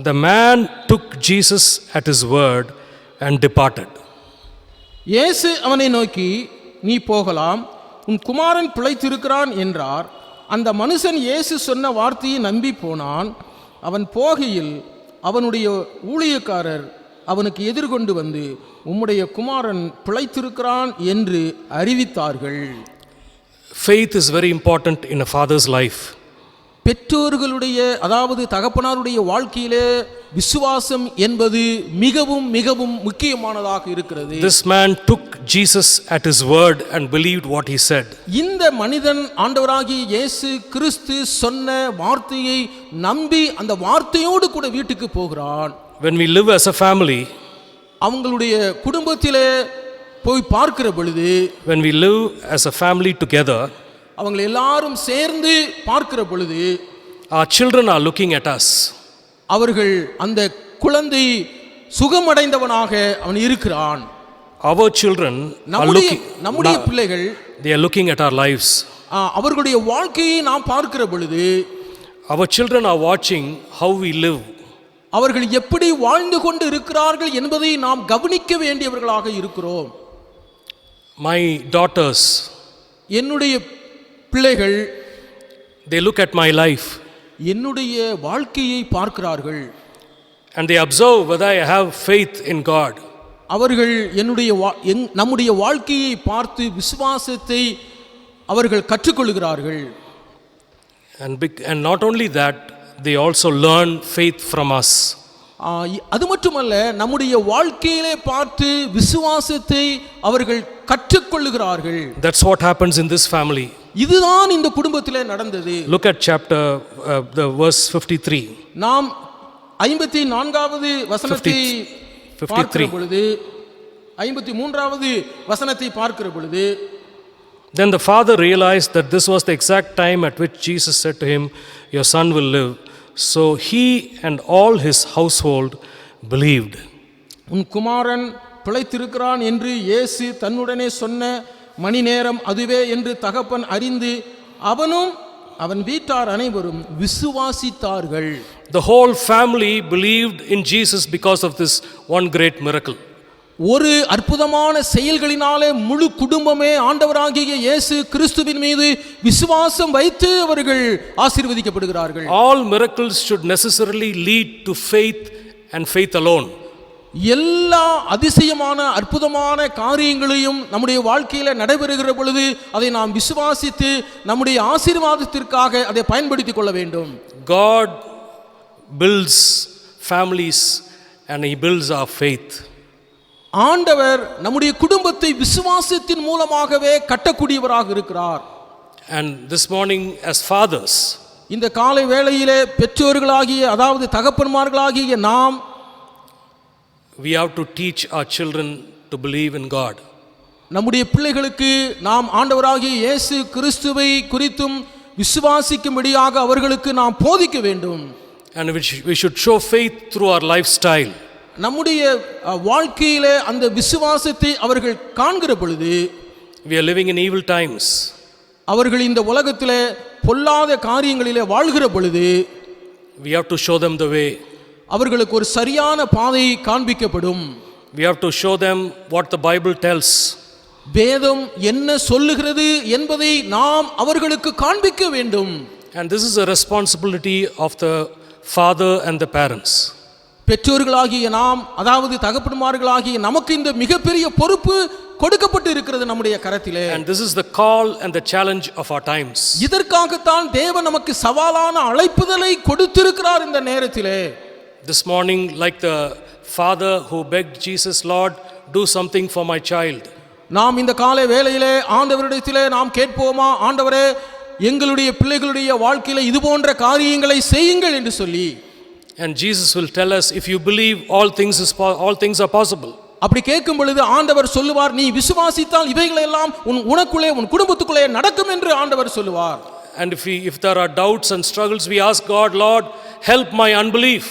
The man took Jesus at his word and departed. இயேசு அவனை நோக்கி, நீ போகலாம், உன் குமாரன் பிழைத்திருக்கிறான் என்றார். அந்த மனுஷன் இயேசு சொன்ன வார்த்தையை நம்பி போனான். அவன் போகையில் அவனுடைய ஊழியக்காரர் அவனுக்கு எதிர்கொண்டு வந்து, உம்முடைய குமாரன் பிழைத்திருக்கிறான் என்று அறிவித்தார்கள். Faith is very important in a father's life. பெற்றோர்களுடைய அதாவது தகப்பனாருடைய வாழ்க்கையிலே விசுவாசம் என்பது மிகவும் மிகவும் முக்கியமானதாக இருக்கிறது. This man took Jesus at his word and believed what he said. இந்த மனிதன் ஆண்டவராகிய இயேசு கிறிஸ்து சொன்ன வார்த்தையை நம்பி அந்த வார்த்தையோடு கூட வீட்டுக்கு போகிறான். When we live as a family, அவங்களுடைய குடும்பத்திலே போய் பார்க்கிற பொழுது, when we live as a family together, அவங்க எல்லாரும் சேர்ந்து பார்க்கிற பொழுது, our children are looking at us. அவர்கள் அந்த குழந்தை சுகமடைந்தவனாக அவன் இருக்கிறான். Our children are நம்முடைய பிள்ளைகள் they are looking at our lives. அவர்களுடைய வாழ்க்கையை நாம் பார்க்கிற பொழுது, Our children are watching how we live. அவர்கள் எப்படி வாழ்ந்து கொண்டு இருக்கிறார்கள் என்பதை நாம் கவனிக்க வேண்டியவர்களாக இருக்கிறோம். My daughters, என்னுடைய பிள்ளைகள் they look at my life என்னுடைய வாழ்க்கையை பார்க்கிறார்கள். and they observe whether I have faith in God. அவர்கள் நம்முடைய வாழ்க்கையை பார்த்து விசுவாசத்தை அவர்கள் கற்றுக்கொள்கிறார்கள். And not only that, they also learn faith from us. அது மட்டுமல்ல, நம்முடைய வாழ்க்கையிலே பார்த்து விசுவாசத்தை அவர்கள் கற்றுக்கொள்ளுகிறார்கள். That's what happens in this family. இதுதான் இந்த குடும்பத்திலே நடந்தது. Look at the verse 53. நாம் 54வது வசனத்தை பார்க்கிற பொழுது, 53வது வசனத்தை பார்க்கிற பொழுது, Then the father realized that this was the exact time at which Jesus said to him, "Your son will live." So he and all his household believed. உன் குமாரன் பிழைத்திருக்கிறான் என்று இயேசு தன்னுடனே சொன்ன மணி நேரம் அதுவே என்று தகப்பன் அறிந்து அவனும் அவன் வீட்டார் அனைவரும் விசுவாசித்தார்கள். The whole family believed in Jesus because of this one great miracle. ஒரு அற்புதமான செயல்களினாலே முழு குடும்பமே ஆண்டவராகிய இயேசு கிறிஸ்துவின் மீது விசுவாசம் வைத்து அவர்கள் ஆசீர்வதிக்கப்படுகிறார்கள். All miracles should necessarily lead to faith and faith alone. எல்லா அதிசயமான அற்புதமான காரியங்களையும் நம்முடைய வாழ்க்கையில நடைபெறுகிற பொழுது அதை நாம் விசுவாசித்து நம்முடைய ஆசீர்வாதத்திற்காக அதை பயன்படுத்திக் கொள்ள வேண்டும். God builds families and he builds our faith. ஆண்டவர் நம்முடைய குடும்பத்தை விசுவாசத்தின் மூலமாகவே கட்டக்கூடியவராக இருக்கிறார். And this morning as fathers, இந்த காலை வேளையிலே பெற்றோர்களாகிய அதாவது தகப்பன்மார்களாகிய நாம் we have to teach our children to believe in God. நம்முடைய பிள்ளைகளுக்கு நாம் ஆண்டவராகிய இயேசு கிறிஸ்துவை குறித்தும் விசுவாசிக்கும்படியாக அவர்களுக்கு நாம் போதிக்க வேண்டும். And we should show faith through our lifestyle. நம்முடைய வாழ்க்கையிலே அந்த விசுவாசத்தை அவர்கள் காண்கிற பொழுது, we are living in evil times. அவர்கள் இந்த உலகத்திலே பொல்லாத காரியங்களிலே வாழ்கிற பொழுது we have to show them the way. அவர்களுக்கு ஒரு சரியான பாதை காண்பிக்கப்படும். We have to show them what the Bible tells. வேதம் என்ன சொல்லுகிறது என்பதை நாம் அவர்களுக்கு காண்பிக்க வேண்டும். And this is a responsibility of the father and the parents. பெற்றோர்களாகிய நாம் அதாவது தகப்பன்மார்களாகிய நமக்கு இந்த மிகப்பெரிய பொறுப்பு கொடுக்கப்பட்டு இருக்கிறது நம்முடைய கரத்திலே. And this is the call and the challenge of our times. இதற்காகத்தான் தேவன் நமக்கு சவாலான அழைப்புதலை கொடுத்திருக்கிறார் இந்த நேரத்திலே. This morning, like the father who begged Jesus, "Lord, do something for my child." நாம் இந்த காலை வேளையிலே ஆண்டவரிடத்திலே நாம் கேட்போமா, ஆண்டவரே எங்களுடைய பிள்ளைகளுடைய வாழ்க்கையில இது போன்ற காரியங்களை செய்யுங்கள் என்று சொல்லி. And Jesus will tell us, if you believe, all things are possible. அப்படி கேட்கும் பொழுது ஆண்டவர் சொல்லுவார், நீ விசுவாசித்தால் இவைகள் எல்லாம் உனக்குள்ளே உன் குடும்பத்துக்குள்ளே நடக்கும் என்று ஆண்டவர் சொல்லுவார். And if there are doubts and struggles, we ask God, Lord, help my unbelief.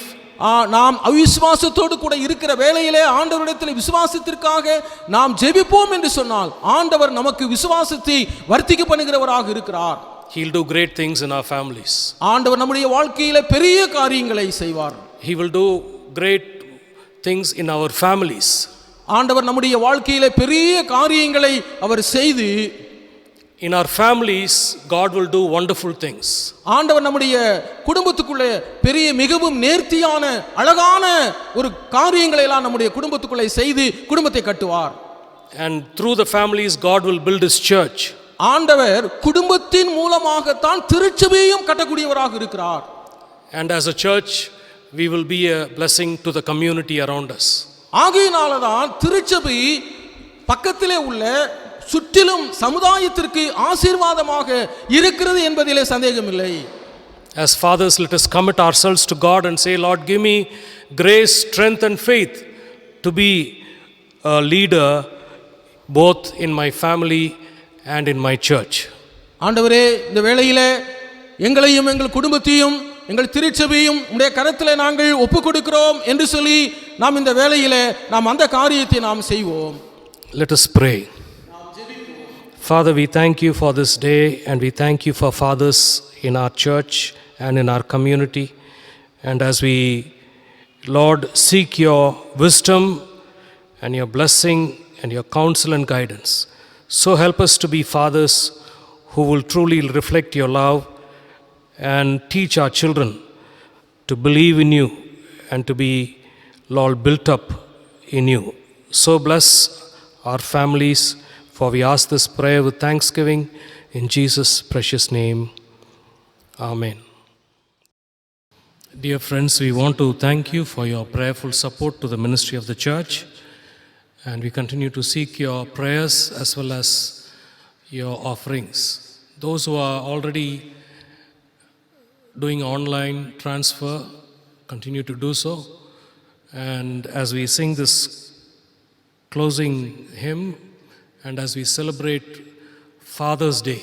நாம் அவிசுவாசத்தோடு கூட இருக்கிற வேளையிலே ஆண்டவரிடத்தில் விசுவாசத்திற்காக நாம் ஜெபிப்போம் என்று சொன்னால் ஆண்டவர் நமக்கு விசுவாசத்தை வர்த்திக்க பண்ணுகிறவராக இருக்கிறார். He'll do great things in our families. ஆண்டவர் நம்முடைய வாழ்க்கையிலே பெரிய காரியங்களை செய்வார். He will do great things in our families. ஆண்டவர் நம்முடைய வாழ்க்கையிலே பெரிய காரியங்களை அவர் செய்து, in our families God will do wonderful things. ஆண்டவர் நம்முடைய குடும்பத்துக்குள்ளே பெரிய மிகவும் நேர்த்தியான அழகான ஒரு காரியங்களை எல்லாம் நம்முடைய குடும்பத்துக்குள்ளே செய்து குடும்பத்தை கட்டுவார். And through the families God will build his church. ஆண்டவர் குடும்பத்தின் மூலமாகத்தான் திருச்சபையையும் கட்டக்கூடியவராக இருக்கிறார். And as a church we will be a blessing to the community around us. ஆகையினால்தான் திருச்சபை பக்கத்திலே உள்ள சுற்றிலும் சமுதாயத்திற்கு ஆசீர்வாதமாக இருக்கிறது என்பதிலே சந்தேகமில்லை. As fathers, let us commit ourselves to God and say, Lord, give me grace, strength and faith to be a leader both in my family and in my church. ஆண்டவரே, இந்த வேளையிலே எங்களையும் எங்கள் குடும்பத்தையும் எங்கள் திருச்சபையும் உம்முடைய கரத்திலே நாங்கள் ஒப்புக் கொடுக்கிறோம் என்று சொல்லி நாம் இந்த வேளையிலே நாம் அந்த காரியத்தை நாம் செய்வோம். Let us pray. Father, we thank you for this day, and we thank you for fathers in our church and in our community. And as we, Lord, seek your wisdom and your blessing and your counsel and guidance, so help us to be fathers who will truly reflect your love and teach our children to believe in you and to be, Lord, built up in you. So bless our families, for we ask this prayer with thanksgiving in Jesus' precious name. Amen. Dear friends, we want to thank you for your prayerful support to the ministry of the church, and we continue to seek your prayers as well as your offerings. Those who are already doing online transfer, continue to do so. And as we sing this closing hymn, and as we celebrate Father's Day,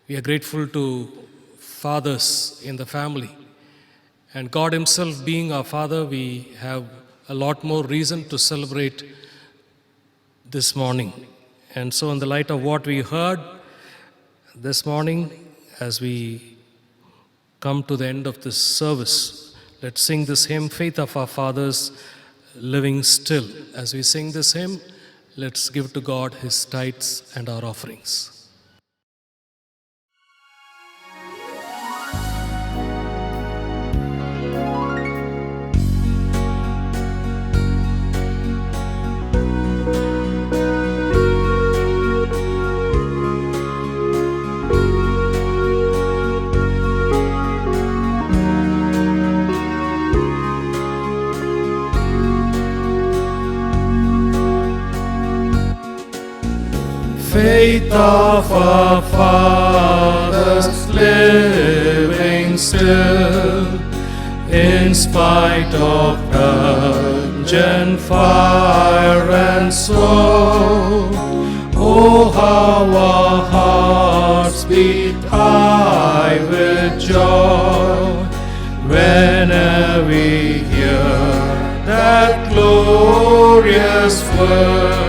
we are grateful to fathers in the family. And God himself being our Father, we have a lot more reason to celebrate this morning. And so in the light of what we heard this morning, as we come to the end of this service, let's sing this hymn, Faith of Our Fathers, Living Still. As we sing this hymn, let's give to God his tithes and our offerings. Faith of our fathers, living still, in spite of dungeon, fire and snow. Oh, how our hearts beat high with joy whenever we hear that glorious word.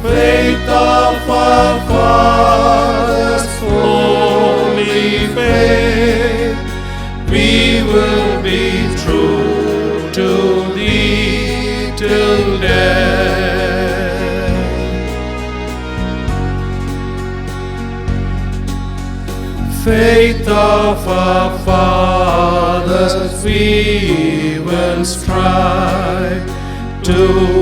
Faith of our fathers, holy faith, we will be true to thee till death. Faith of our fathers, we will strive to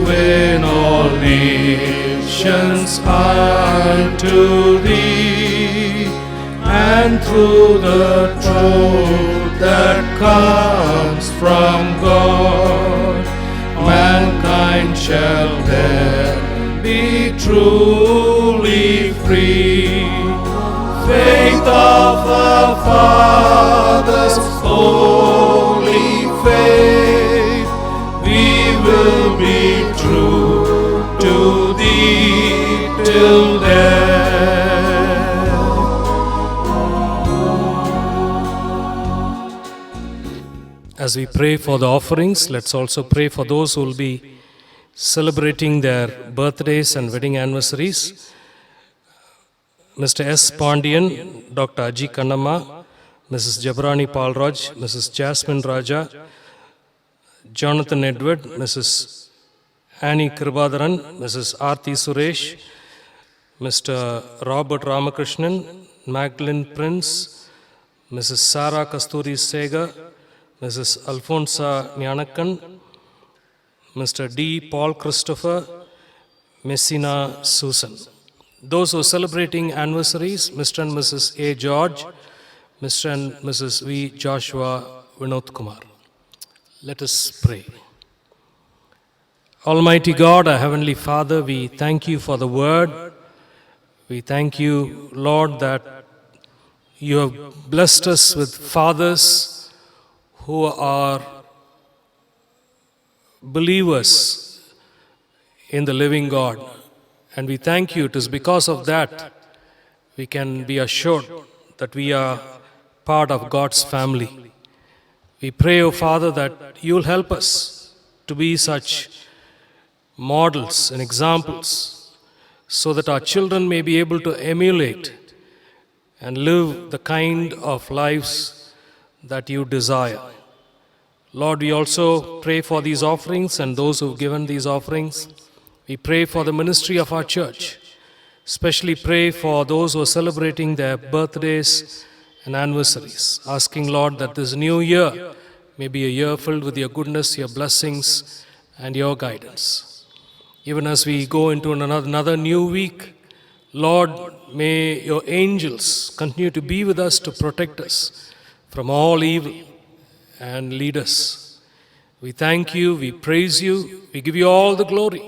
win all nations unto thee, and through the truth that comes from God, mankind shall then be truly free. Faith of our fathers, holy faith, we will be true to thee till death. As we pray for the offerings, let's also pray for those who will be celebrating their birthdays and wedding anniversaries. Mr. S. Pandian, Dr. Aji Kannamma, Mrs. Jabrani Palraj, Mrs. Jasmine Raja, Jonathan Edward, Mrs. Annie Kribadaran, Mrs. Aarti Suresh, Mr. Robert Ramakrishnan, Magdalene Prince, Mrs. Sarah Kasturi Sega, Mrs. Alfonsa Nyanakan, Mr. D. Paul Christopher, Messina Susan. Those who are celebrating anniversaries, Mr. and Mrs. A. George, Mr. and Mrs. V. Joshua Vinod Kumar. Let us pray. Almighty God, our Heavenly Father, we thank you for the word. We thank you, Lord, that you have blessed us with fathers who are believers in the living God. And we thank you. It is because of that we can be assured that we are part of God's family. We pray, O Father, that you will help us to be such models and examples so that our children may be able to emulate and live the kind of lives that you desire. Lord, we also pray for these offerings and those who have given these offerings. We pray for the ministry of our church. Especially pray for those who are celebrating their birthdays and anniversaries. Asking, Lord, that this new year may be a year filled with your goodness, your blessings, and your guidance. Even as we go into another new week, Lord, may your angels continue to be with us to protect us from all evil and lead us. We thank you, we praise you, we give you all the glory.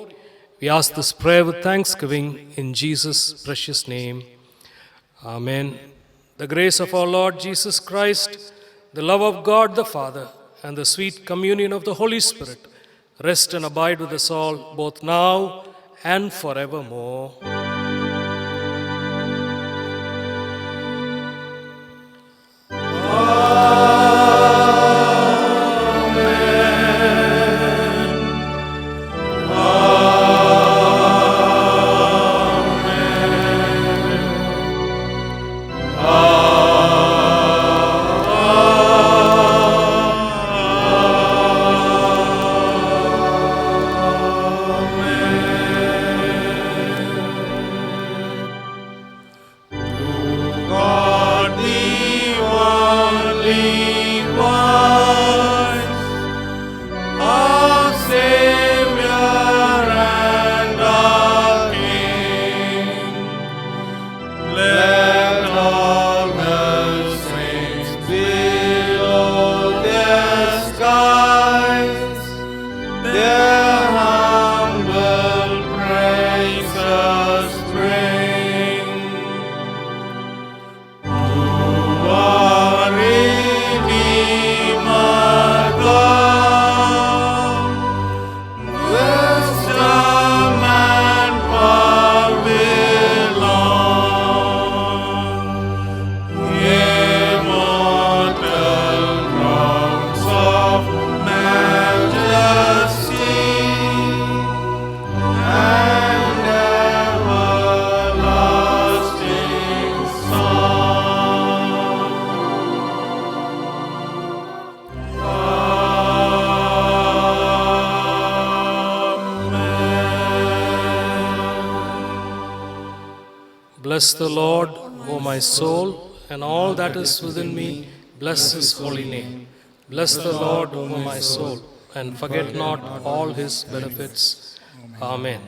We ask this prayer with thanksgiving in Jesus' precious name. Amen. The grace of our Lord Jesus Christ, the love of God the Father, and the sweet communion of the Holy Spirit rest and abide with us all, both now and forevermore. God the only wise, our Savior and our King, let all the saints below their skies their humble praises bring. Our Redeemer God, wisdom and power belong. Immortal crowns of majesty and everlasting song. Bless the Lord, O my soul, and all that is within me. Bless his holy name. Bless the Lord, O my soul, and forget not all his benefits. Amen.